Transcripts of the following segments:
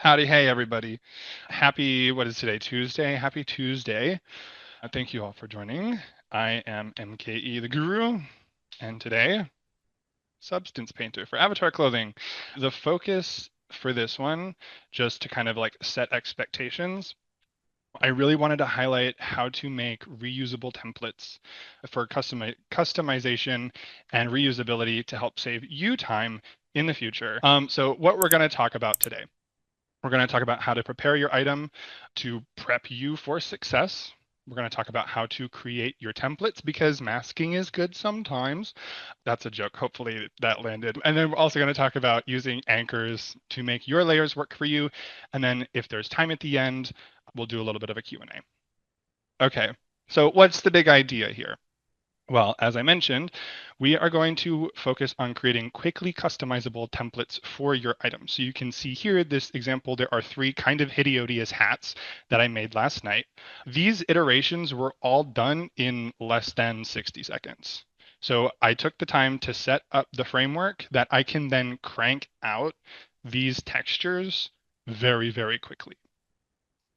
Howdy, hey everybody. Happy, what is today? Tuesday. Happy Tuesday. Thank you all for joining. I am MKE the Guru, and today, Substance Painter for Avatar Clothing. The focus for this one, just to kind of like set expectations, I really wanted to highlight how to make reusable templates for customization and reusability to help save you time in the future. So what we're going to talk about today. We're going to talk about how to prepare your item to prep you for success. We're going to talk about how to create your templates because masking is good sometimes. That's a joke. Hopefully that landed. And then we're also going to talk about using anchors to make your layers work for you. And then if there's time at the end, we'll do a little bit of a Q&A. Okay, so what's the big idea here? Well, as I mentioned, we are going to focus on creating quickly customizable templates for your items. So you can see here, this example, there are three kind of hideous hats that I made last night. These iterations were all done in less than 60 seconds. So I took the time to set up the framework that I can then crank out these textures very, very quickly.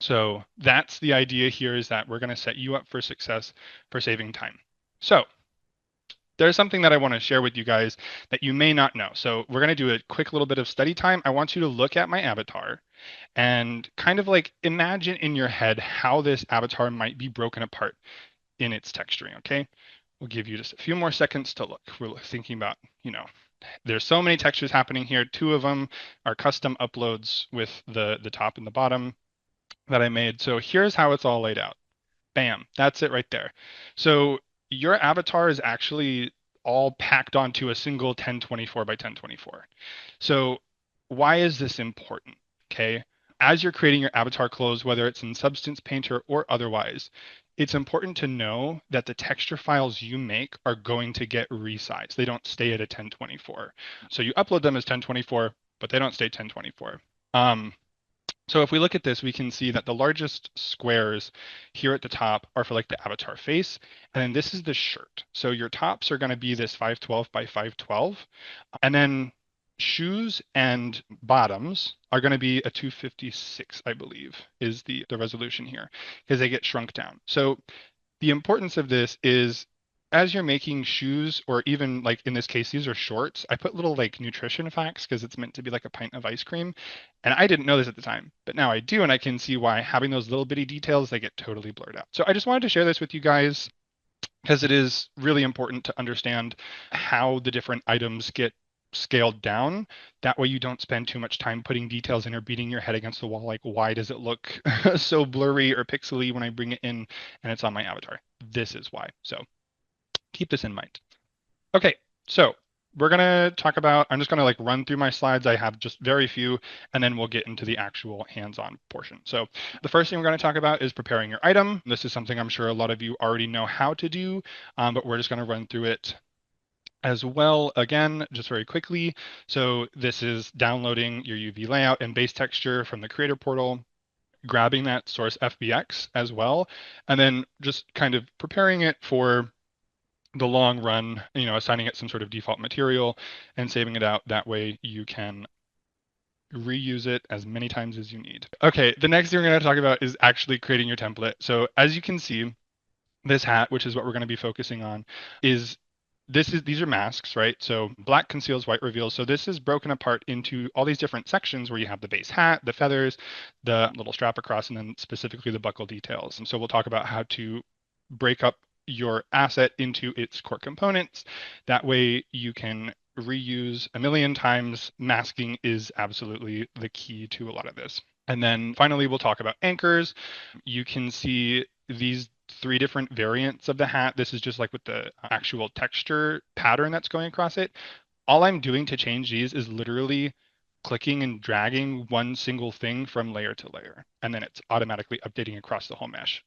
So that's the idea here, is that we're going to set you up for success for saving time. So there's something that I want to share with you guys that you may not know. So we're going to do a quick little bit of study time. I want you to look at my avatar and kind of like imagine in your head how this avatar might be broken apart in its texturing, okay? We'll give you just a few more seconds to look. We're thinking about, there's so many textures happening here. Two of them are custom uploads with the top and the bottom that I made. So here's how it's all laid out. Bam, that's it right there. So your avatar is actually all packed onto a single 1024 by 1024. So why is this important? Okay. As you're creating your avatar clothes, whether it's in Substance Painter or otherwise, it's important to know that the texture files you make are going to get resized. They don't stay at a 1024. So you upload them as 1024, but they don't stay 1024. So if we look at this, we can see that the largest squares here at the top are for like the avatar face. And then this is the shirt. So your tops are going to be this 512 by 512. And then shoes and bottoms are going to be a 256, I believe, is the resolution here, because they get shrunk down. So the importance of this is, as you're making shoes, or even like in this case, these are shorts, I put little like nutrition facts because it's meant to be like a pint of ice cream. And I didn't know this at the time, but now I do. And I can see why having those little bitty details, they get totally blurred out. So I just wanted to share this with you guys because it is really important to understand how the different items get scaled down. That way you don't spend too much time putting details in or beating your head against the wall. Like, why does it look so blurry or pixely when I bring it in and it's on my avatar? This is why. So keep this in mind. Okay, so we're gonna talk about, I'm just gonna like run through my slides. I have just very few, and then we'll get into the actual hands-on portion. So the first thing we're gonna talk about is preparing your item. This is something I'm sure a lot of you already know how to do, but we're just gonna run through it as well again, just very quickly. So this is downloading your UV layout and base texture from the creator portal, grabbing that source FBX as well, and then just kind of preparing it for the long run, assigning it some sort of default material and saving it out. That way you can reuse it as many times as you need. Okay, the next thing we're going to talk about is actually creating your template. So as you can see, this hat, which is what we're going to be focusing on, is these are masks, right? So black conceals, white reveals. So this is broken apart into all these different sections where you have the base hat, the feathers, the little strap across, and then specifically the buckle details. And so we'll talk about how to break up your asset into its core components. That way you can reuse a million times. Masking is absolutely the key to a lot of this. And then finally, we'll talk about anchors. You can see these three different variants of the hat. This is just like with the actual texture pattern that's going across it. All I'm doing to change these is literally clicking and dragging one single thing from layer to layer, and then it's automatically updating across the whole mesh.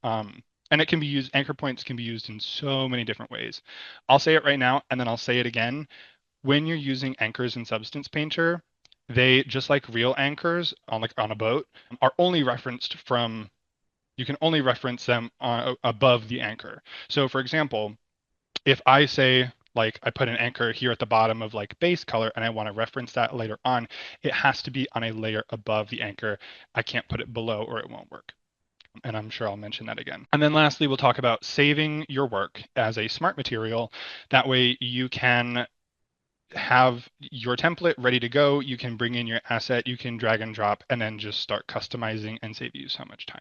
And it can be used, anchor points can be used in so many different ways. I'll say it right now, and then I'll say it again. When you're using anchors in Substance Painter, they, just like real anchors on a boat, are only referenced from, you can only reference them above the anchor. So for example, if I say like I put an anchor here at the bottom of like base color and I want to reference that later on, it has to be on a layer above the anchor. I can't put it below or it won't work. And I'm sure I'll mention that again. And then lastly, we'll talk about saving your work as a smart material. That way you can have your template ready to go. You can bring in your asset, you can drag and drop, and then just start customizing and save you so much time.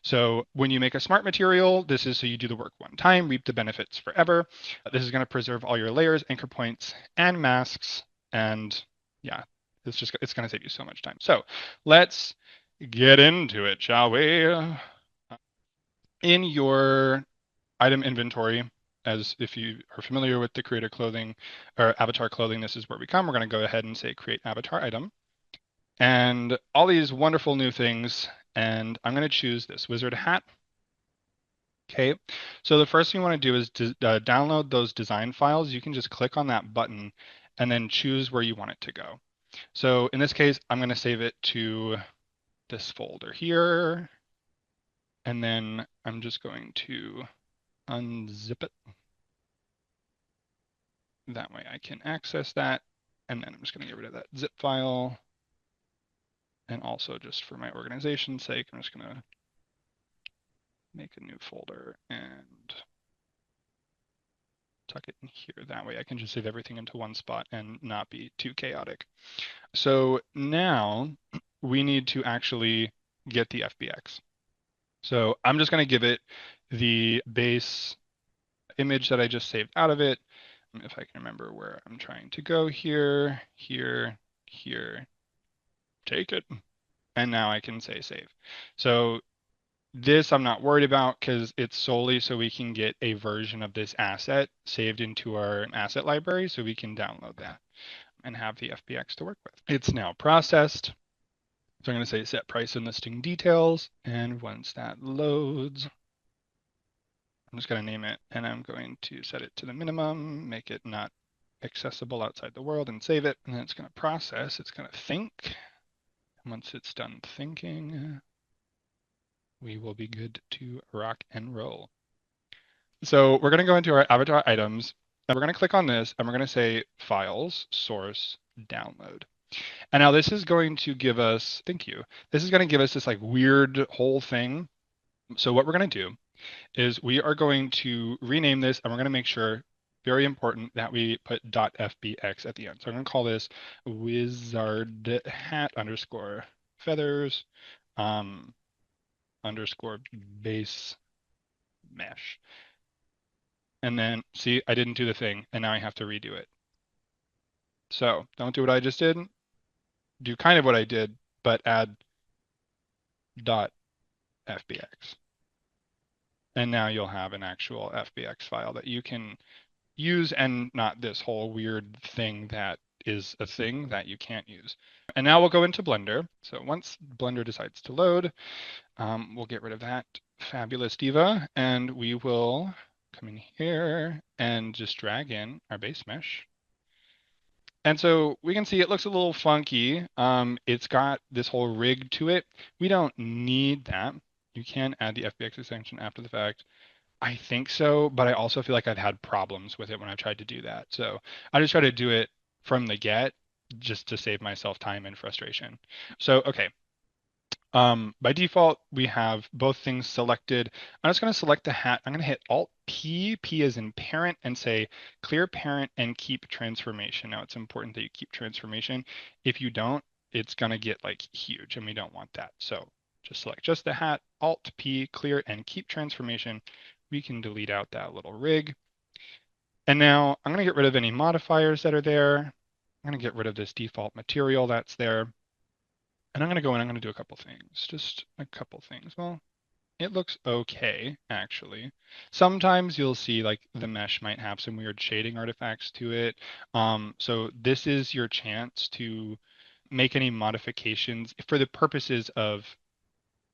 So when you make a smart material, this is so you do the work one time, reap the benefits forever. This is going to preserve all your layers, anchor points, and masks. And yeah, it's going to save you so much time. So let's get into it, shall we? In your item inventory, as if you are familiar with the creator clothing or avatar clothing, this is where we come. We're going to go ahead and say create avatar item and all these wonderful new things. And I'm going to choose this wizard hat. Okay, so the first thing you want to do is download those design files. You can just click on that button and then choose where you want it to go. So in this case, I'm going to save it to this folder here. And then I'm just going to unzip it. That way I can access that. And then I'm just going to get rid of that zip file. And also just for my organization's sake, I'm just going to make a new folder and tuck it in here. That way I can just save everything into one spot and not be too chaotic. So now we need to actually get the FBX. So I'm just going to give it the base image that I just saved out of it. If I can remember where I'm trying to go here, here, here, take it. And now I can say save. So this I'm not worried about because it's solely so we can get a version of this asset saved into our asset library so we can download that and have the FBX to work with. It's now processed. So I'm going to say set price and listing details. And once that loads, I'm just going to name it and I'm going to set it to the minimum, make it not accessible outside the world and save it. And then it's going to process, it's going to think. And once it's done thinking, we will be good to rock and roll. So we're going to go into our avatar items and we're going to click on this and we're going to say files, source, download. And now this is going to give us, thank you. This is going to give us this like weird whole thing. So what we're going to do is we are going to rename this and we're going to make sure, very important, that we put .fbx at the end. So I'm going to call this wizard hat underscore feathers underscore base mesh. And then see, I didn't do the thing and now I have to redo it. So don't do what I just did. Do kind of what I did, but add .fbx. And now you'll have an actual FBX file that you can use and not this whole weird thing that is a thing that you can't use. And now we'll go into Blender. So once Blender decides to load, we'll get rid of that fabulous diva and we will come in here and just drag in our base mesh. And so we can see it looks a little funky. It's got this whole rig to it. We don't need that. You can add the FBX extension after the fact. I think so, but I also feel like I've had problems with it when I've tried to do that. So I just try to do it from the get just to save myself time and frustration. So, okay. By default, we have both things selected. I'm just going to select the hat. I'm going to hit Alt P, P as in parent, and say clear parent and keep transformation. Now it's important that you keep transformation. If you don't, it's going to get like huge and we don't want that. So just select just the hat, Alt P, clear and keep transformation. We can delete out that little rig. And now I'm going to get rid of any modifiers that are there. I'm going to get rid of this default material that's there. And I'm going to go in, I'm going to do a couple things, just a couple things. Well, it looks okay, actually. Sometimes you'll see like the mesh might have some weird shading artifacts to it. So this is your chance to make any modifications for the purposes of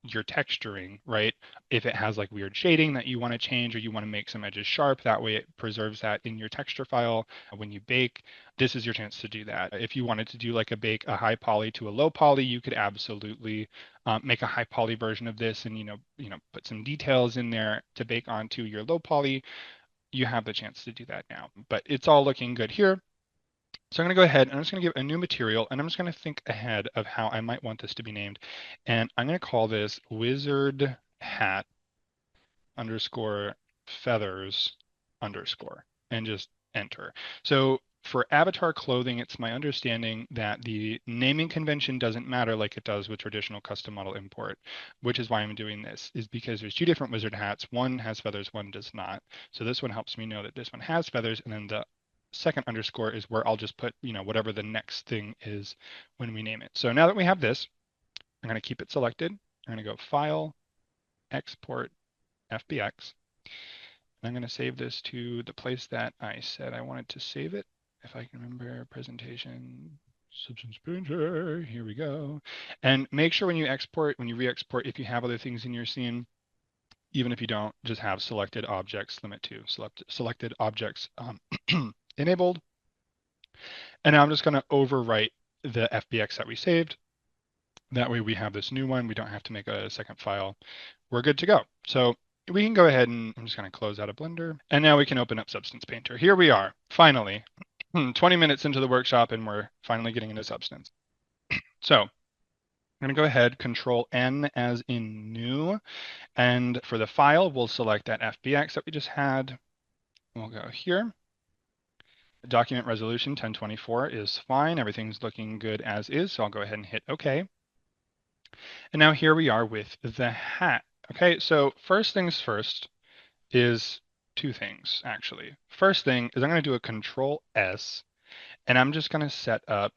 your texturing, right? If it has like weird shading that you want to change or you want to make some edges sharp, that way it preserves that in your texture file. When you bake, this is your chance to do that. If you wanted to do like a high poly to a low poly, you could absolutely make a high poly version of this and put some details in there to bake onto your low poly. you have the chance to do that now. But it's all looking good here. So I'm going to go ahead and I'm just going to give a new material, and I'm just going to think ahead of how I might want this to be named. And I'm going to call this wizard hat underscore feathers underscore and just enter. So for avatar clothing, it's my understanding that the naming convention doesn't matter like it does with traditional custom model import, which is why I'm doing this, is because there's two different wizard hats. One has feathers, one does not. So this one helps me know that this one has feathers, and then the second underscore is where I'll just put, whatever the next thing is when we name it. So now that we have this, I'm going to keep it selected. I'm going to go File, Export, FBX. I'm going to save this to the place that I said I wanted to save it. If I can remember, presentation, Substance Painter, here we go. And make sure when you export, when you re-export, if you have other things in your scene, even if you don't, just have selected objects limit to selected objects enabled. And now I'm just going to overwrite the FBX that we saved. That way we have this new one. We don't have to make a second file. We're good to go. So we can go ahead and I'm just going to close out of Blender. And now we can open up Substance Painter. Here we are, finally. 20 minutes into the workshop and we're finally getting into Substance. So I'm going to go ahead, Control N as in new. And for the file, we'll select that FBX that we just had. We'll go here. Document resolution 1024 is fine. Everything's looking good as is. So I'll go ahead and hit OK. And now here we are with the hat. Okay, so first things first is two things, actually. First thing is I'm going to do a Control S, and I'm just going to set up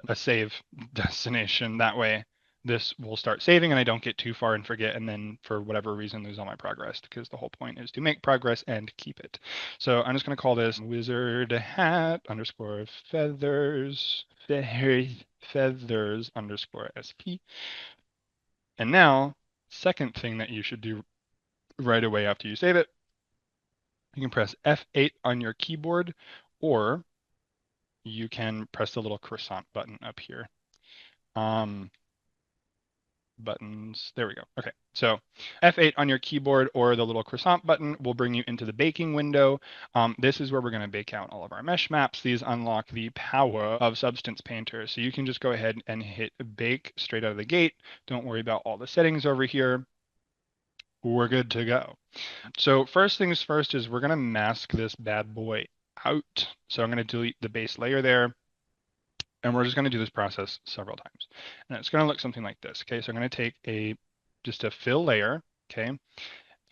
a save destination. That way this will start saving and I don't get too far and forget and then for whatever reason lose all my progress, because the whole point is to make progress and keep it. So I'm just going to call this wizard hat underscore feathers underscore SP. And now, second thing that you should do right away after you save it, you can press F8 on your keyboard, or you can press the little croissant button up here. Buttons, there we go. Okay, so F8 on your keyboard or the little croissant button will bring you into the baking window. This is where we're going to bake out all of our mesh maps. These unlock the power of Substance Painter. So you can just go ahead and hit bake straight out of the gate. Don't worry about all the settings over here. We're good to go. So first things first is we're going to mask this bad boy out. So I'm going to delete the base layer there. And we're just going to do this process several times. And it's going to look something like this. Okay, so I'm going to take just a fill layer. Okay, and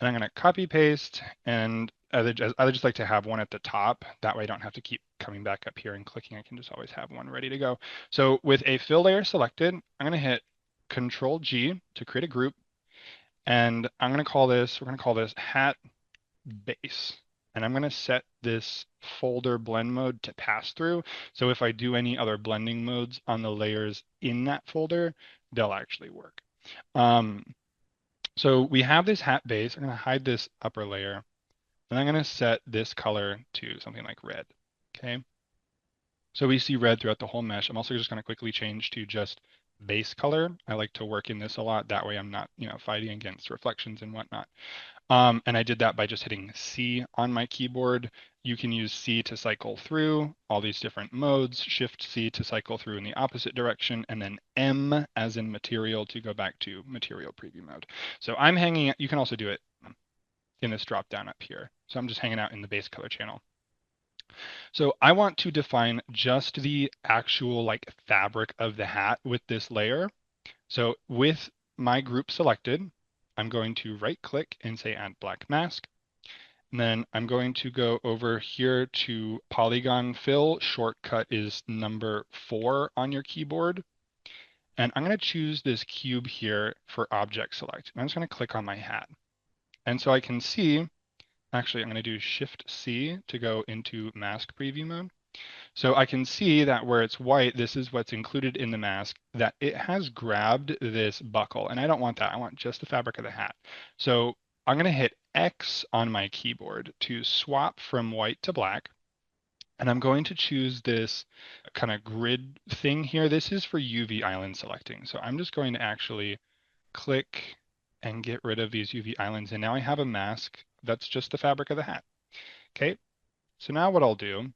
I'm going to copy paste. And I just like to have one at the top. That way I don't have to keep coming back up here and clicking. I can just always have one ready to go. So with a fill layer selected, I'm going to hit Control G to create a group. And we're going to call this hat base. And I'm going to set this folder blend mode to pass through. So if I do any other blending modes on the layers in that folder, they'll actually work. So we have this hat base. I'm going to hide this upper layer. And I'm going to set this color to something like red. Okay. So we see red throughout the whole mesh. I'm also just going to quickly change to just base color. I like to work in this a lot. That way I'm not, fighting against reflections and whatnot. And I did that by just hitting C on my keyboard. You can use C to cycle through all these different modes, Shift C to cycle through in the opposite direction, and then M as in material to go back to material preview mode. So I'm hanging, you can also do it in this drop down up here. So I'm just hanging out in the base color channel. So I want to define just the actual fabric of the hat with this layer. So with my group selected, I'm going to right click and say add black mask. And then I'm going to go over here to polygon fill. Shortcut is number 4 on your keyboard. And I'm going to choose this cube here for object select. And I'm just going to click on my hat. And so I can see, actually I'm going to do Shift C to go into mask preview mode. So I can see that where it's white, this is what's included in the mask, that it has grabbed this buckle. And I don't want that. I want just the fabric of the hat. So I'm going to hit X on my keyboard to swap from white to black. And I'm going to choose this kind of grid thing here. This is for UV island selecting. So I'm just going to actually click and get rid of these UV islands. And now I have a mask that's just the fabric of the hat. Okay, so now what I'll do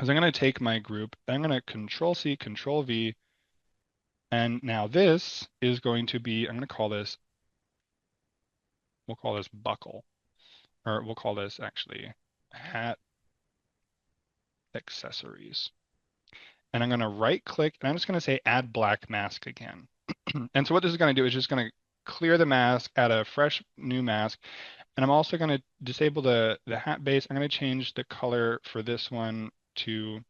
is I'm going to take my group, I'm going to Control C, Control V, and now this is going to be, I'm going to call this, we'll call this buckle, or we'll call this actually hat accessories. And I'm going to right click and I'm just going to say add black mask again. And so what this is going to do is just going to clear the mask, add a fresh new mask. And I'm also going to disable the hat base. I'm going to change the color for this one to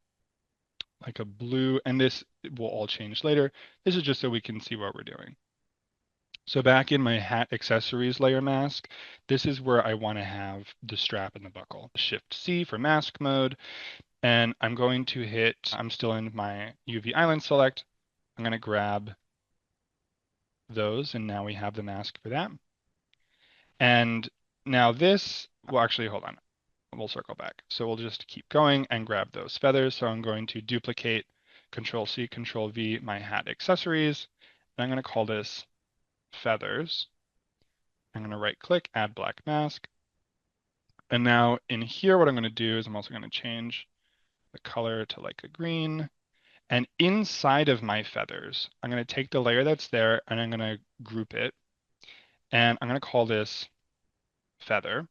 like a blue, and this will all change later. This is just so we can see what we're doing. So back in my hat accessories layer mask, this is where I want to have the strap and the buckle. Shift C for mask mode, and I'm going to hit, I'm still in my UV island select. I'm going to grab those, and now we have the mask for that. And now this, well, actually, hold on. We'll circle back. So we'll just keep going and grab those feathers. So I'm going to duplicate Control C, Control V, my hat accessories. And I'm going to call this feathers. I'm going to right click, add black mask. And now in here, what I'm going to do is I'm also going to change the color to like a green. And inside of my feathers, I'm going to take the layer that's there and I'm going to group it. And I'm going to call this feather.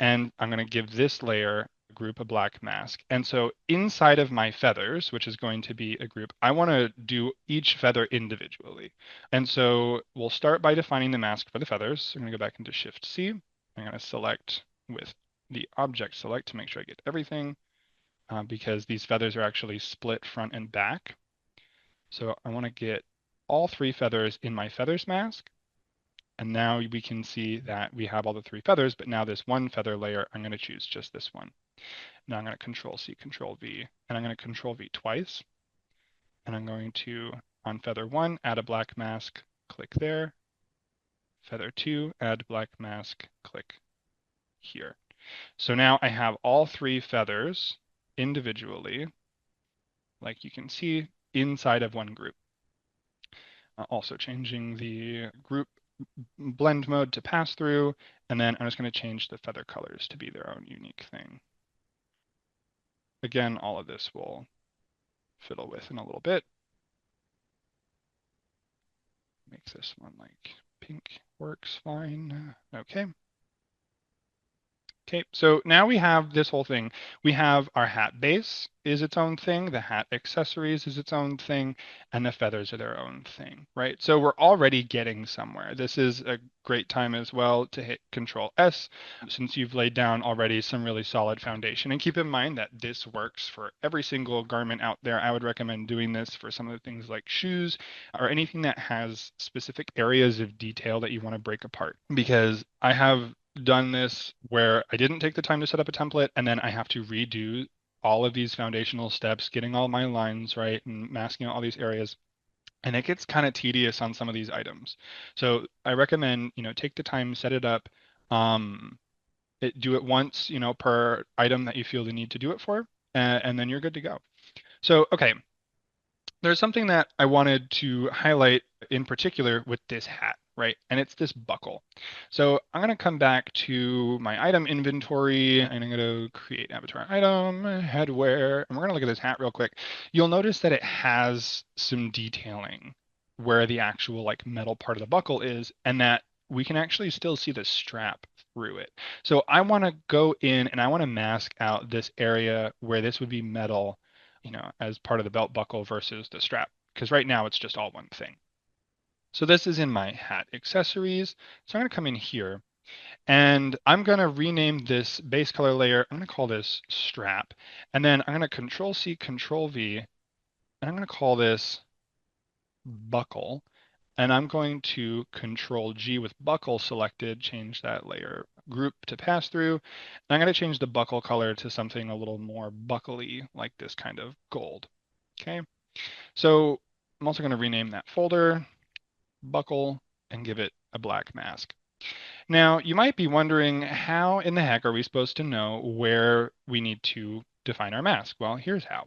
And I'm going to give this layer a group a black mask. And so inside of my feathers, which is going to be a group, I want to do each feather individually. And so we'll start by defining the mask for the feathers. So I'm going to go back into Shift C. I'm going to select with the object select to make sure I get everything because these feathers are actually split front and back. So I want to get all three feathers in my feathers mask. And now we can see that we have all the three feathers, but now this one feather layer, I'm going to choose just this one. Now I'm going to Control C, Control V, and I'm going to Control V twice. And I'm going to, on feather 1, add a black mask, click there. Feather 2, add black mask, click here. So now I have all three feathers individually, like you can see, inside of one group. Also changing the group blend mode to pass through, and then I'm just going to change the feather colors to be their own unique thing. Again, all of this will fiddle with in a little bit. Makes this one like pink works fine. Okay. Okay, so now we have this whole thing. We have our hat base is its own thing, the hat accessories is its own thing, and the feathers are their own thing, right? So we're already getting somewhere. This is a great time as well to hit Control S since you've laid down already some really solid foundation. And keep in mind that this works for every single garment out there. I would recommend doing this for some of the things like shoes or anything that has specific areas of detail that you want to break apart. Because I have done this where I didn't take the time to set up a template and then I have to redo all of these foundational steps, getting all my lines right and masking out all these areas. And it gets kind of tedious on some of these items. So I recommend, take the time, set it up, do it once, per item that you feel the need to do it for, and then you're good to go. So, okay, there's something that I wanted to highlight in particular with this hat, right? And it's this buckle. So I'm going to come back to my item inventory and I'm going to create avatar item, headwear, and we're going to look at this hat real quick. You'll notice that it has some detailing where the actual like metal part of the buckle is, and that we can actually still see the strap through it. So I want to go in and I want to mask out this area where this would be metal, as part of the belt buckle versus the strap, because right now it's just all one thing. So this is in my hat accessories. So I'm going to come in here and I'm going to rename this base color layer. I'm going to call this strap. And then I'm going to Control C, Control V, and I'm going to call this buckle. And I'm going to Control G with buckle selected, change that layer group to pass through. And I'm going to change the buckle color to something a little more buckly, like this kind of gold. Okay. So I'm also going to rename that folder buckle and give it a black mask. Now, you might be wondering, how in the heck are we supposed to know where we need to define our mask? Well, here's how.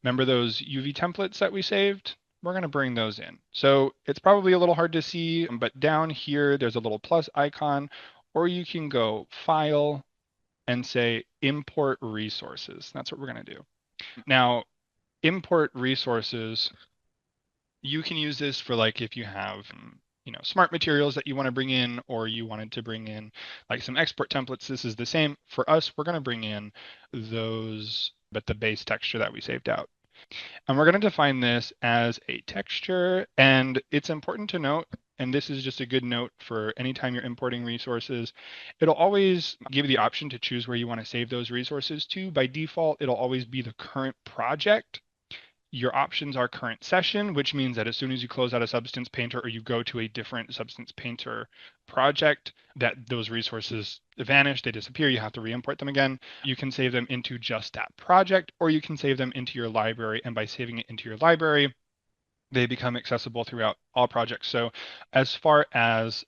Remember those UV templates that we saved? We're going to bring those in. So it's probably a little hard to see, but down here, there's a little plus icon, or you can go File, and say import resources. That's what we're going to do. Now, import resources, you can use this for like if you have smart materials that you want to bring in, or you wanted to bring in like some export templates. This is the same for us. We're going to bring in those, but the base texture that we saved out. And we're going to define this as a texture. And it's important to note, and this is just a good note for anytime you're importing resources, it'll always give you the option to choose where you want to save those resources to. By default, it'll always be the current project. Your options are current session, which means that as soon as you close out a Substance Painter or you go to a different Substance Painter project, that those resources vanish, they disappear, you have to re-import them again. You can save them into just that project, or you can save them into your library, and by saving it into your library, they become accessible throughout all projects. So as far as,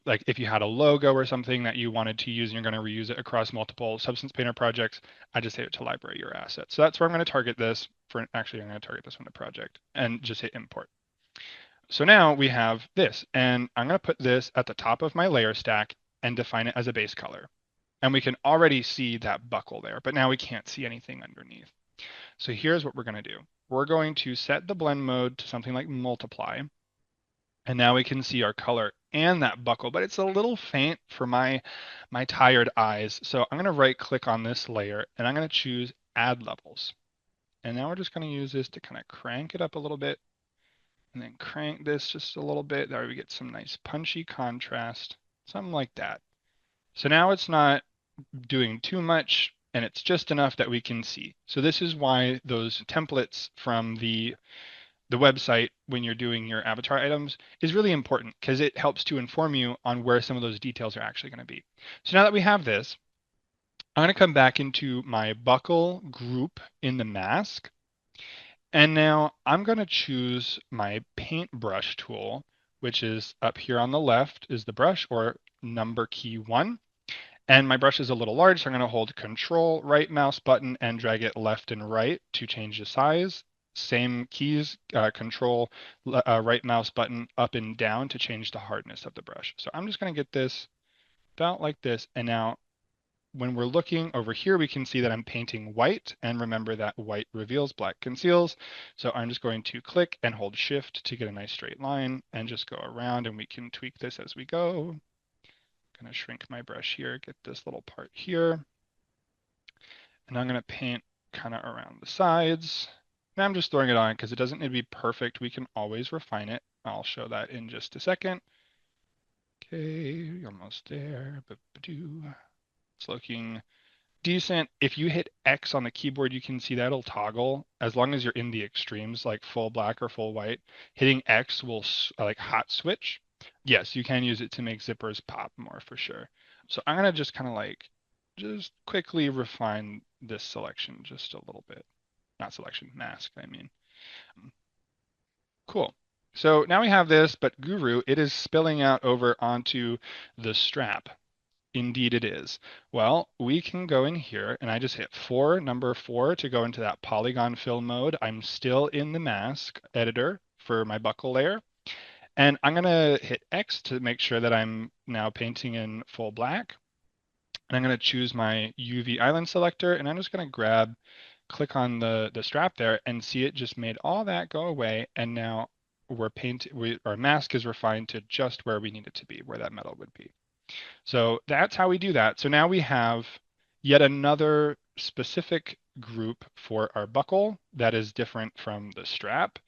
like if you had a logo or something that you wanted to use and you're going to reuse it across multiple Substance Painter projects, I just save it to library your asset. So that's where I'm going to target this for. Actually, I'm going to target this one to project and just hit import. So now we have this, and I'm going to put this at the top of my layer stack and define it as a base color. And we can already see that buckle there, but now we can't see anything underneath. So here's what we're going to do. We're going to set the blend mode to something like multiply. And now we can see our color and that buckle, but it's a little faint for my tired eyes. So I'm going to right click on this layer and I'm going to choose add levels. And now we're just going to use this to kind of crank it up a little bit and then crank this just a little bit. There we get some nice punchy contrast, something like that. So now it's not doing too much and it's just enough that we can see. So this is why those templates from the website when you're doing your avatar items is really important, because it helps to inform you on where some of those details are actually going to be. So now that we have this, I'm going to come back into my buckle group in the mask. And now I'm going to choose my paintbrush tool, which is up here on the left is the brush, or number key 1. And my brush is a little large, so I'm going to hold Control right mouse button and drag it left and right to change the size. Same keys, Control right mouse button up and down to change the hardness of the brush. So I'm just going to get this about like this. And now when we're looking over here, we can see that I'm painting white. And remember that white reveals, black conceals. So I'm just going to click and hold Shift to get a nice straight line and just go around, and we can tweak this as we go. Going to shrink my brush here, get this little part here. And I'm going to paint kind of around the sides. And I'm just throwing it on because it doesn't need to be perfect. We can always refine it. I'll show that in just a second. Okay, almost there. It's looking decent. If you hit X on the keyboard, you can see that'll toggle as long as you're in the extremes, like full black or full white. Hitting X will like hot switch. Yes, you can use it to make zippers pop more for sure. So I'm going to just kind of like just quickly refine this selection just a little bit. Not selection, mask, I mean. Cool. So now we have this, but Guru, it is spilling out over onto the strap. Indeed it is. Well, we can go in here and I just hit number 4 to go into that polygon fill mode. I'm still in the mask editor for my buckle layer. And I'm going to hit X to make sure that I'm now painting in full black. And I'm going to choose my UV island selector, and I'm just going to click on the strap there, and see it just made all that go away. And now our mask is refined to just where we need it to be, where that metal would be. So that's how we do that. So now we have yet another specific group for our buckle that is different from the strap,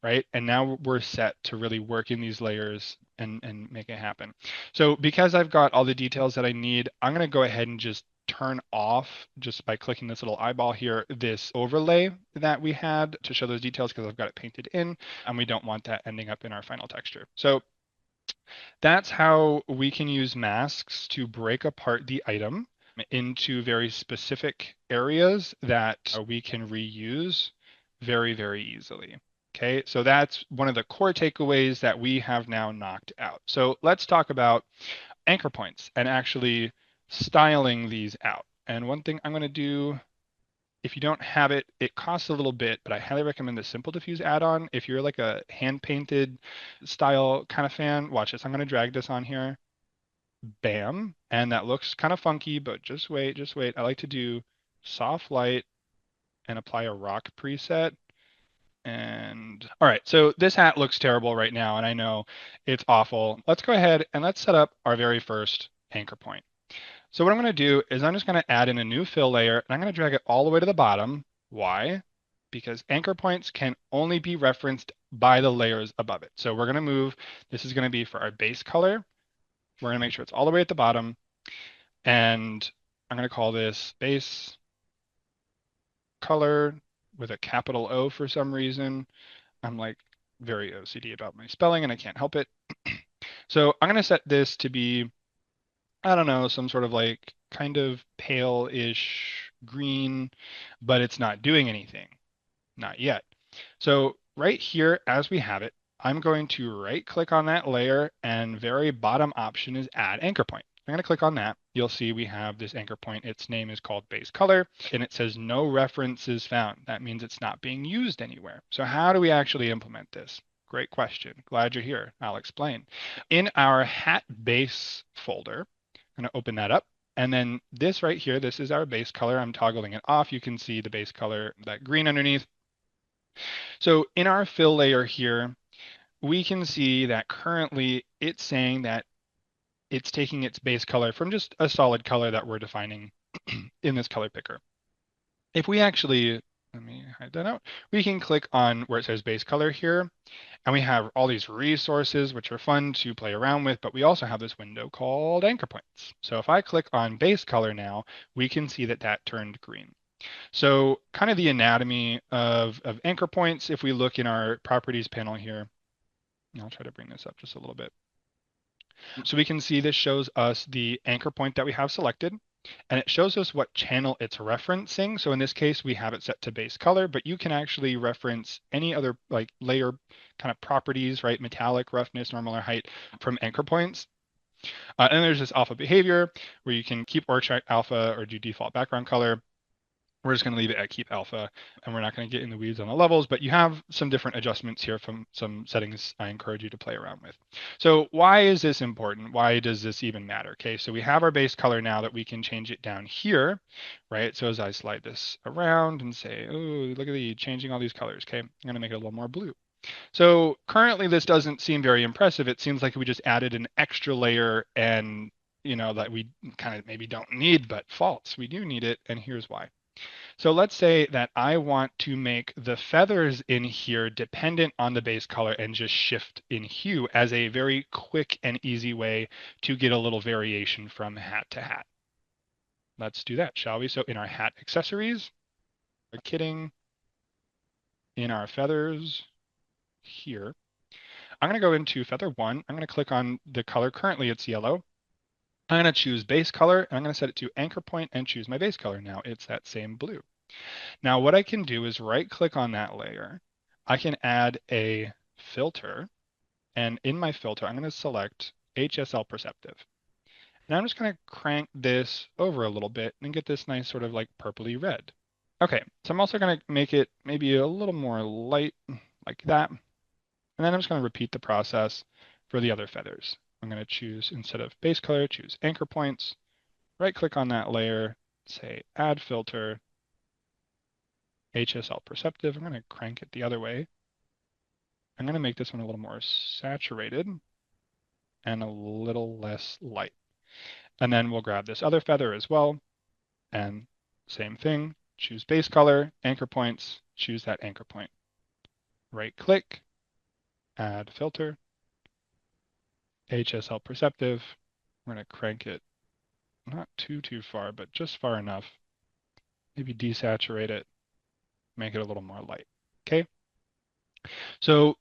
right? And now we're set to really work in these layers and make it happen. So because I've got all the details that I need, I'm going to go ahead and just turn off, just by clicking this little eyeball here, this overlay that we had to show those details, because I've got it painted in and we don't want that ending up in our final texture. So that's how we can use masks to break apart the item into very specific areas that we can reuse very, very easily. Okay, so that's one of the core takeaways that we have now knocked out. So let's talk about anchor points and actually styling these out. And one thing I'm going to do, if you don't have it, it costs a little bit, but I highly recommend the Simple Diffuse add-on. If you're like a hand-painted style kind of fan, watch this. I'm going to drag this on here. Bam. And that looks kind of funky, but just wait, just wait. I like to do soft light and apply a rock preset. And all right, so this hat looks terrible right now, and I know it's awful. Let's go ahead and let's set up our very first anchor point. So what I'm going to do is I'm just going to add in a new fill layer, and I'm going to drag it all the way to the bottom. Why? Because anchor points can only be referenced by the layers above it. So we're going to move, this is going to be for our base color. We're going to make sure it's all the way at the bottom. And I'm going to call this base color with a capital O for some reason. I'm like very OCD about my spelling and I can't help it. So I'm going to set this to be, I don't know, some sort of like kind of pale-ish green, but it's not doing anything. Not yet. So right here, as we have it, I'm going to right click on that layer and very bottom option is add anchor point. I'm going to click on that. You'll see we have this anchor point. Its name is called base color and it says no references found. That means it's not being used anywhere. So how do we actually implement this? Great question. Glad you're here. I'll explain. In our hat base folder, I'm going to open that up. And then this right here, this is our base color. I'm toggling it off. You can see the base color, that green underneath. So in our fill layer here, we can see that currently it's saying that it's taking its base color from just a solid color that we're defining in this color picker. If we actually, let me hide that out, we can click on where it says base color here, and we have all these resources, which are fun to play around with, but we also have this window called anchor points. So if I click on base color now, we can see that that turned green. So kind of the anatomy of anchor points, if we look in our properties panel here, I'll try to bring this up just a little bit. So we can see this shows us the anchor point that we have selected, and it shows us what channel it's referencing. So in this case, we have it set to base color, but you can actually reference any other like layer kind of properties, right? Metallic, roughness, normal, or height from anchor points. And there's this alpha behavior where you can keep or extract alpha or do default background color. We're just going to leave it at keep alpha, and we're not going to get in the weeds on the levels, but you have some different adjustments here from some settings I encourage you to play around with. So why is this important? Why does this even matter? Okay, so we have our base color now that we can change it down here, right? So as I slide this around and say, oh, look at the changing all these colors, okay? I'm going to make it a little more blue. So currently this doesn't seem very impressive. It seems like we just added an extra layer and that we kind of maybe don't need, but false. We do need it, and here's why. So let's say that I want to make the feathers in here dependent on the base color and just shift in hue as a very quick and easy way to get a little variation from hat to hat. Let's do that, shall we? So in our hat accessories, our kitting, in our feathers here, I'm going to go into feather 1. I'm going to click on the color. Currently it's yellow. I'm going to choose base color, and I'm going to set it to anchor point and choose my base color. Now it's that same blue. Now what I can do is right click on that layer. I can add a filter, and in my filter, I'm going to select HSL Perceptive. And I'm just going to crank this over a little bit and get this nice sort of like purpley red. Okay, so I'm also going to make it maybe a little more light like that. And then I'm just going to repeat the process for the other feathers. I'm going to choose, instead of base color, choose anchor points, right click on that layer, say add filter, HSL Perceptive. I'm going to crank it the other way. I'm going to make this one a little more saturated and a little less light. And then we'll grab this other feather as well. And same thing, choose base color, anchor points, choose that anchor point. Right click, add filter, HSL Perceptive. We're going to crank it not too far, but just far enough. Maybe desaturate it, make it a little more light. Okay. So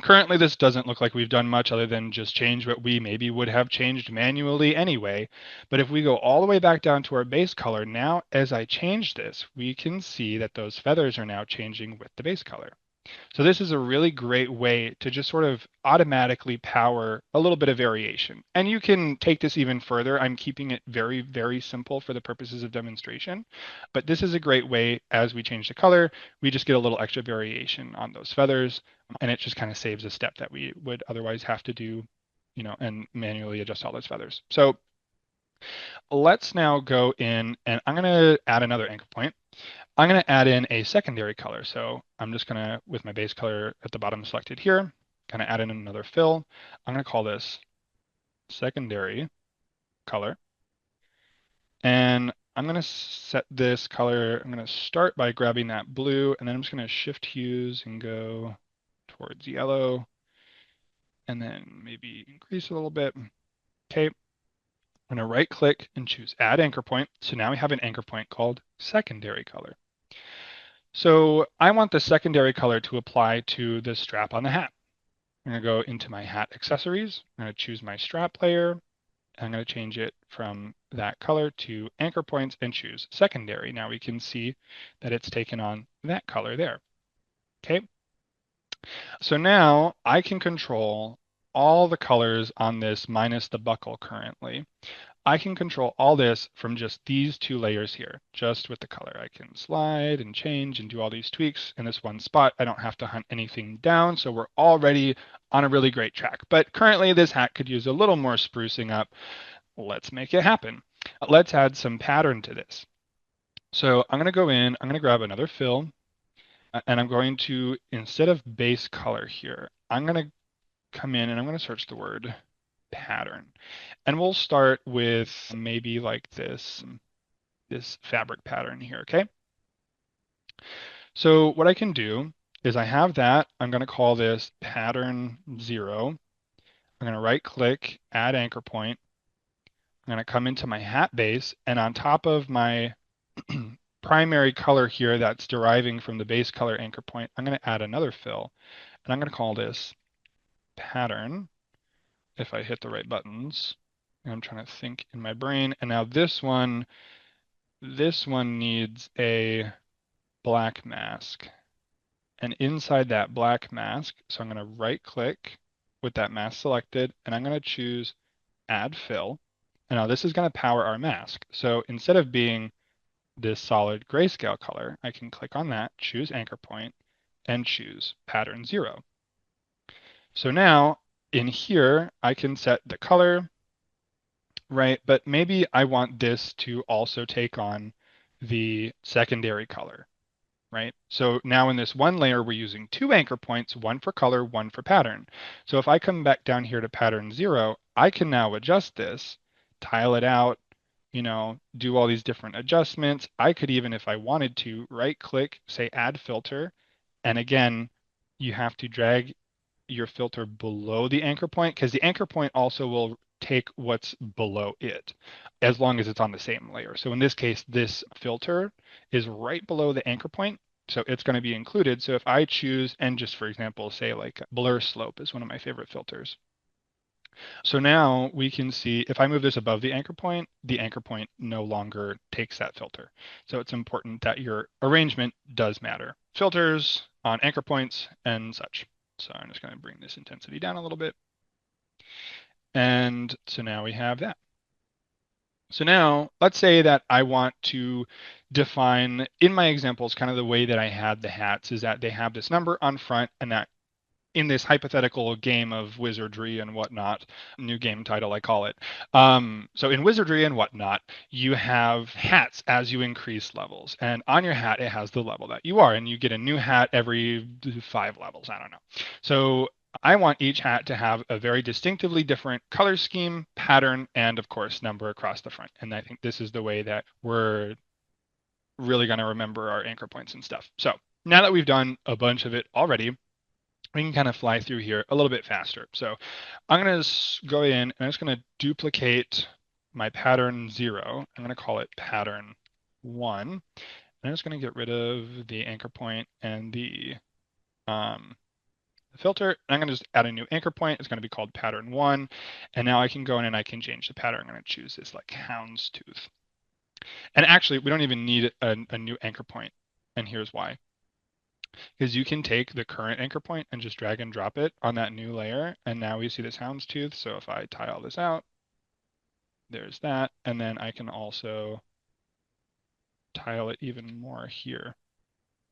currently this doesn't look like we've done much other than just change what we maybe would have changed manually anyway. But if we go all the way back down to our base color, now as I change this, we can see that those feathers are now changing with the base color. So this is a really great way to just sort of automatically power a little bit of variation. And you can take this even further. I'm keeping it very, very simple for the purposes of demonstration. But this is a great way, as we change the color, we just get a little extra variation on those feathers. And it just kind of saves a step that we would otherwise have to do and manually adjust all those feathers. So let's now go in and I'm going to add another anchor point. I'm going to add in a secondary color. So I'm just going to, with my base color at the bottom selected here, kind of add in another fill. I'm going to call this secondary color. And I'm going to set this color. I'm going to start by grabbing that blue, and then I'm just going to shift hues and go towards yellow, and then maybe increase a little bit. Okay. I'm going to right click and choose add anchor point. So now we have an anchor point called secondary color. So I want the secondary color to apply to the strap on the hat. I'm going to go into my hat accessories. I'm going to choose my strap layer. I'm going to change it from that color to anchor points and choose secondary. Now we can see that it's taken on that color there. Okay. So now I can control all the colors on this minus the buckle currently. I can control all this from just these two layers here, just with the color. I can slide and change and do all these tweaks in this one spot. I don't have to hunt anything down, so we're already on a really great track. But currently this hat could use a little more sprucing up. Let's make it happen. Let's add some pattern to this. So I'm going to go in, I'm going to grab another fill, and I'm going to, instead of base color here, I'm going to come in and I'm going to search the word pattern. And we'll start with maybe like this fabric pattern here, okay? So what I can do is I have that. I'm going to call this pattern 0. I'm going to right click, add anchor point. I'm going to come into my hat base, and on top of my primary color here that's deriving from the base color anchor point, I'm going to add another fill, and I'm going to call this pattern if I hit the right buttons. And I'm trying to think in my brain. And now this one needs a black mask. And inside that black mask, so I'm going to right click with that mask selected, and I'm going to choose add fill. And now this is going to power our mask. So instead of being this solid grayscale color, I can click on that, choose anchor point, and choose pattern 0. So now in here, I can set the color, right? But maybe I want this to also take on the secondary color, right? So now in this one layer, we're using 2 anchor points, one for color, one for pattern. So if I come back down here to pattern 0, I can now adjust this, tile it out, do all these different adjustments. I could even, if I wanted to, right click, say add filter. And again, you have to drag your filter below the anchor point because the anchor point also will take what's below it as long as it's on the same layer. So in this case, this filter is right below the anchor point. So it's going to be included. So if I choose, and just for example, say like blur slope is one of my favorite filters. So now we can see if I move this above the anchor point no longer takes that filter. So it's important that your arrangement does matter. Filters on anchor points and such. So I'm just going to bring this intensity down a little bit. And so now we have that. So now let's say that I want to define, in my examples, kind of the way that I had the hats is that they have this number on front, and that in this hypothetical game of wizardry and whatnot, new game title, I call it. So in wizardry and whatnot, you have hats as you increase levels. And on your hat, it has the level that you are. And you get a new hat every 5 levels. I don't know. So I want each hat to have a very distinctively different color scheme, pattern, and of course, number across the front. And I think this is the way that we're really going to remember our anchor points and stuff. So now that we've done a bunch of it already, we can kind of fly through here a little bit faster. So I'm going to go in and I'm just going to duplicate my pattern 0. I'm going to call it pattern 1. And I'm just going to get rid of the anchor point and the filter. And I'm going to just add a new anchor point. It's going to be called pattern 1. And now I can go in and I can change the pattern. I'm going to choose this like houndstooth. And actually, we don't even need a new anchor point. And here's why. Because you can take the current anchor point and just drag and drop it on that new layer. And now we see this houndstooth. So if I tile this out, there's that. And then I can also tile it even more here,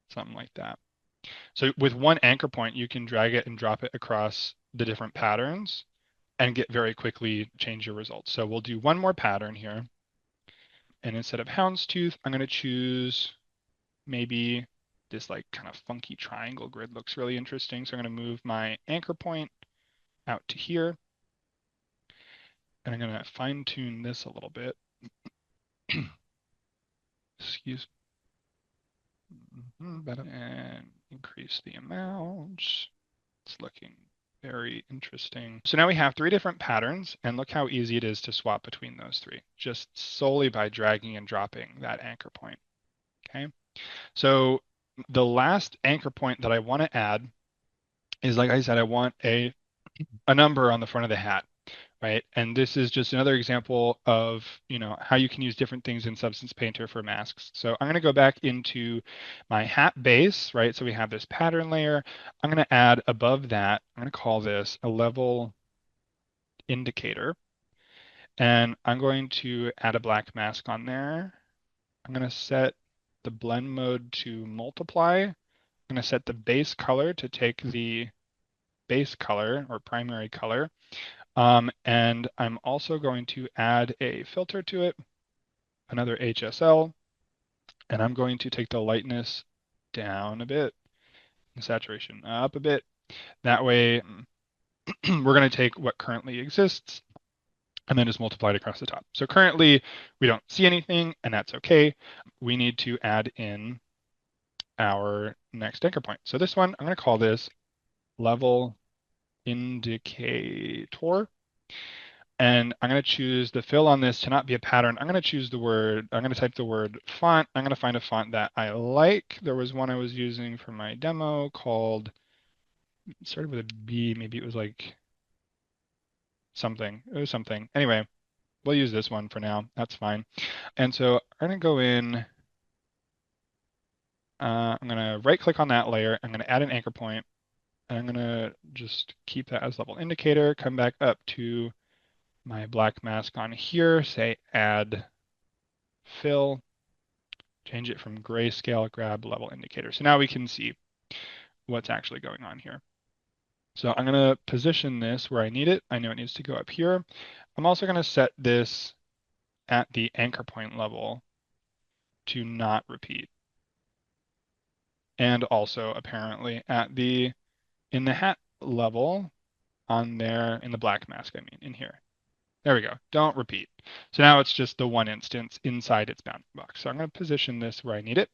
something like that. So with one anchor point, you can drag it and drop it across the different patterns and get very quickly change your results. So we'll do one more pattern here. And instead of houndstooth, I'm going to choose maybe this like kind of funky triangle grid looks really interesting. So I'm going to move my anchor point out to here. And I'm going to fine tune this a little bit. Excuse me. And increase the amount. It's looking very interesting. So now we have 3 different patterns, and look how easy it is to swap between those 3, just solely by dragging and dropping that anchor point. Okay. So the last anchor point that I want to add is, like I said, I want a number on the front of the hat, right? And this is just another example of, how you can use different things in Substance Painter for masks. So I'm going to go back into my hat base, right? So we have this pattern layer. I'm going to add above that, I'm going to call this a level indicator. And I'm going to add a black mask on there. I'm going to set the blend mode to multiply. I'm going to set the base color to take the base color or primary color. And I'm also going to add a filter to it, another HSL, and I'm going to take the lightness down a bit, and saturation up a bit. That way, we're going to take what currently exists and then just multiply it across the top. So currently, we don't see anything, and that's okay. We need to add in our next anchor point. So this one, I'm going to call this level indicator. And I'm going to choose the fill on this to not be a pattern. I'm going to type the word font. I'm going to find a font that I like. There was one I was using for my demo called, it started with a B, maybe it was like something. It was something. Anyway, we'll use this one for now. That's fine. And so I'm going to go in, I'm going to right click on that layer. I'm going to add an anchor point, and I'm going to just keep that as level indicator, come back up to my black mask on here, say add fill, change it from grayscale, grab level indicator. So now we can see what's actually going on here. So I'm going to position this where I need it. I know it needs to go up here. I'm also going to set this at the anchor point level to not repeat. And also apparently in the hat level on there, in the black mask, I mean, in here. There we go. Don't repeat. So now it's just the one instance inside its bounding box. So I'm going to position this where I need it.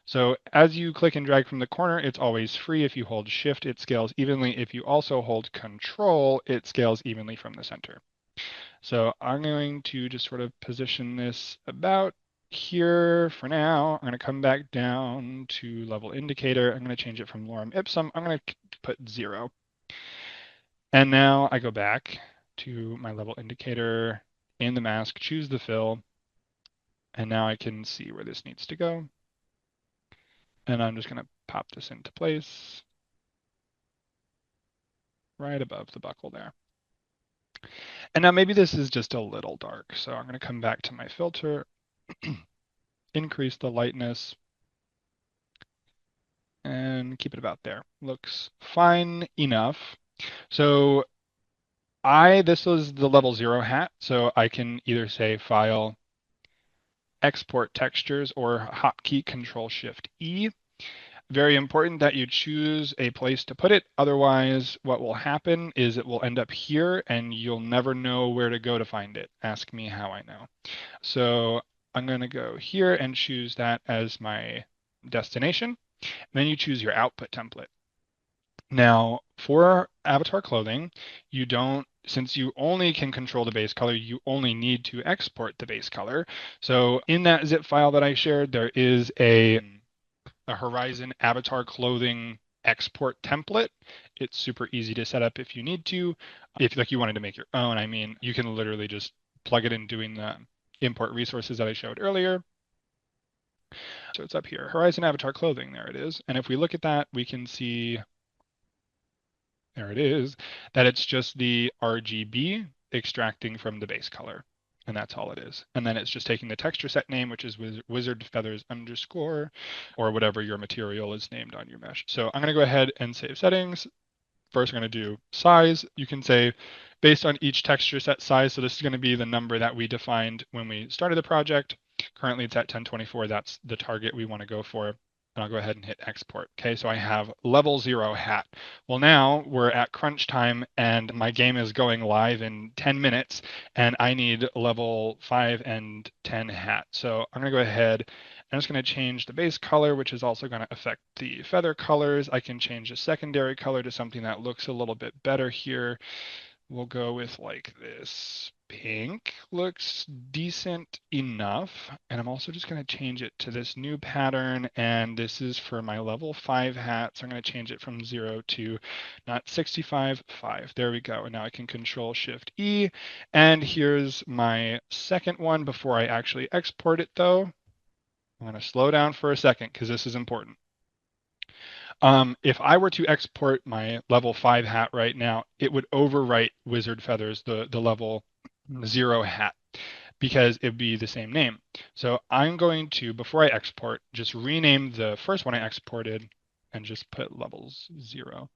So as you click and drag from the corner, it's always free. If you hold shift, it scales evenly. If you also hold control, it scales evenly from the center. So I'm going to just sort of position this about here for now. I'm going to come back down to level indicator. I'm going to change it from lorem ipsum. I'm going to put 0. And now I go back to my level indicator in the mask, choose the fill, and now I can see where this needs to go. And I'm just going to pop this into place right above the buckle there. And now maybe this is just a little dark, so I'm going to come back to my filter, increase the lightness, and keep it about there. Looks fine enough. So this was the level 0 hat, so I can either say File, Export Textures, or Hotkey Control-Shift-E. Very important that you choose a place to put it. Otherwise, what will happen is it will end up here and you'll never know where to go to find it. Ask me how I know. So I'm going to go here and choose that as my destination. Then you choose your output template. Now, for avatar clothing, since you only can control the base color, you only need to export the base color. So in that zip file that I shared, there is a Horizon avatar clothing export template. It's super easy to set up if you need to. If you wanted to make your own, I mean, you can literally just plug it in doing the import resources that I showed earlier. So it's up here, Horizon avatar clothing, there it is. And if we look at that, we can see, there it is, that it's just the RGB extracting from the base color. And that's all it is. And then it's just taking the texture set name, which is wizard feathers underscore, or whatever your material is named on your mesh. So I'm going to go ahead and save settings. First, I'm going to do size. You can say based on each texture set size. So this is going to be the number that we defined when we started the project. Currently it's at 1024. That's the target we want to go for. And I'll go ahead and hit export. Okay, so I have level 0 hat. Well, now we're at crunch time and my game is going live in 10 minutes and I need level 5 and 10 hat. So I'm going to go ahead. I'm just going to change the base color, which is also going to affect the feather colors. I can change the secondary color to something that looks a little bit better here. We'll go with like this pink looks decent enough. And I'm also just going to change it to this new pattern. And this is for my level 5 hat. So I'm going to change it from 0 to not 65, 5. There we go. And now I can Control Shift E. And here's my second one before I actually export it though. I'm going to slow down for a second because this is important. If I were to export my level 5 hat right now, it would overwrite Wizard Feathers, the level 0 hat, because it'd be the same name. So I'm going to, before I export, just rename the first one I exported and just put levels 0.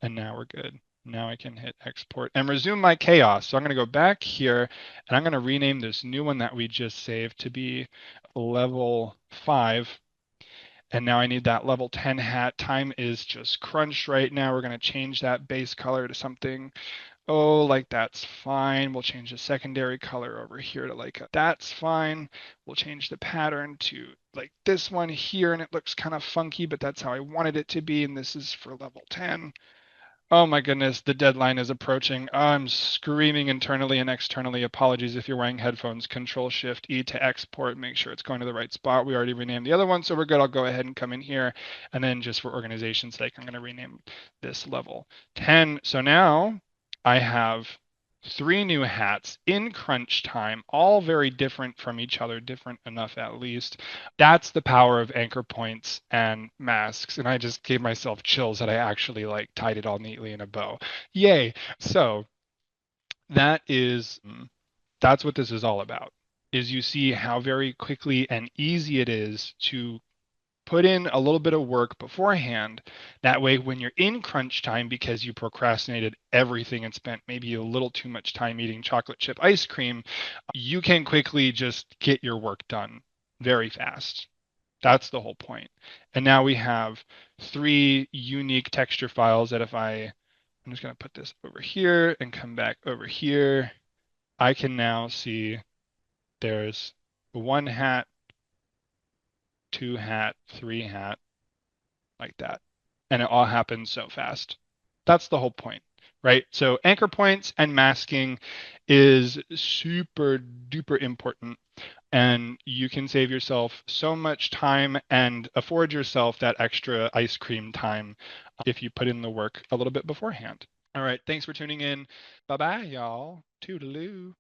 And now we're good. Now I can hit export and resume my chaos. So I'm going to go back here and I'm going to rename this new one that we just saved to be level 5. And now I need that level 10 hat. Time is just crunched right now. We're going to change that base color to something, oh, like that's fine. We'll change the secondary color over here to like, that's fine. We'll change the pattern to like this one here. And it looks kind of funky, but that's how I wanted it to be. And this is for level 10. Oh my goodness, the deadline is approaching. I'm screaming internally and externally. Apologies if you're wearing headphones. Control Shift E to export. Make sure it's going to the right spot. We already renamed the other one, so we're good. I'll go ahead and come in here. And then just for organization's sake, I'm going to rename this level 10. So now I have 3 new hats in crunch time, all very different from each other, different enough at least. That's the power of anchor points and masks. And I just gave myself chills that I actually like tied it all neatly in a bow. Yay. So that is that's what this is all about. Is you see how very quickly and easy it is to put in a little bit of work beforehand. That way, when you're in crunch time because you procrastinated everything and spent maybe a little too much time eating chocolate chip ice cream, you can quickly just get your work done very fast. That's the whole point. And now we have 3 unique texture files that I'm just going to put this over here and come back over here. I can now see there's 1 hat, 2 hat, 3 hat, like that. And it all happens so fast. That's the whole point, right? So anchor points and masking is super duper important. And you can save yourself so much time and afford yourself that extra ice cream time if you put in the work a little bit beforehand. All right. Thanks for tuning in. Bye bye, y'all. Toodaloo.